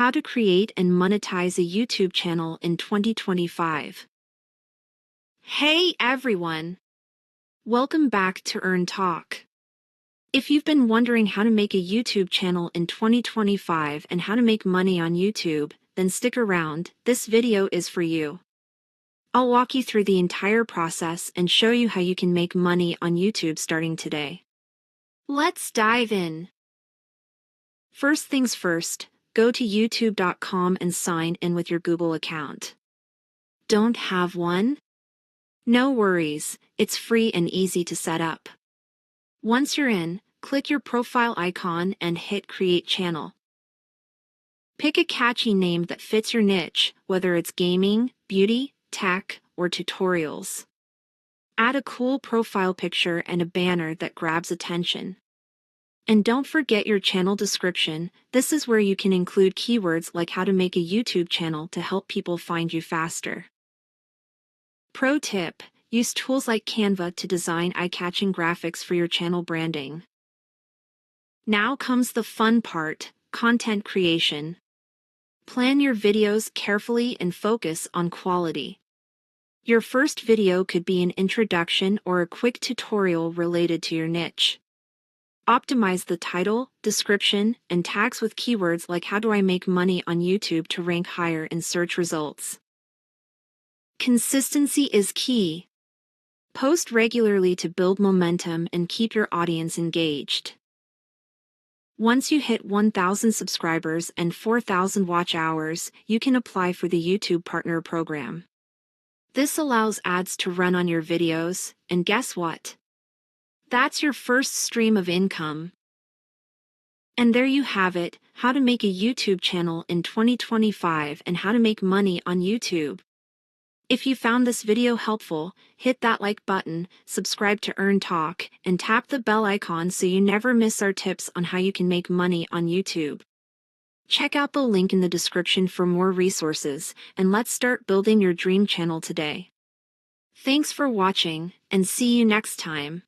How to create and monetize a YouTube channel in 2025. Hey everyone! Welcome back to Earn Talk. If you've been wondering how to make a YouTube channel in 2025 and how to make money on YouTube, then stick around, this video is for you. I'll walk you through the entire process and show you how you can make money on YouTube starting today. Let's dive in. First things first, go to youtube.com and sign in with your Google account. Don't have one? No worries, it's free and easy to set up. Once you're in, click your profile icon and hit Create Channel. Pick a catchy name that fits your niche, whether it's gaming, beauty, tech, or tutorials. Add a cool profile picture and a banner that grabs attention. And don't forget your channel description. This is where you can include keywords like how to make a YouTube channel to help people find you faster. Pro tip: use tools like Canva to design eye-catching graphics for your channel branding. Now comes the fun part, content creation. Plan your videos carefully and focus on quality. Your first video could be an introduction or a quick tutorial related to your niche. Optimize the title, description, and tags with keywords like "How do I make money on YouTube" to rank higher in search results. Consistency is key. Post regularly to build momentum and keep your audience engaged. Once you hit 1,000 subscribers and 4,000 watch hours, you can apply for the YouTube Partner Program. This allows ads to run on your videos, and guess what? That's your first stream of income. And there you have it, how to make a YouTube channel in 2025 and how to make money on YouTube. If you found this video helpful, hit that like button, subscribe to Earn Talk, and tap the bell icon so you never miss our tips on how you can make money on YouTube. Check out the link in the description for more resources, and let's start building your dream channel today. Thanks for watching, and see you next time.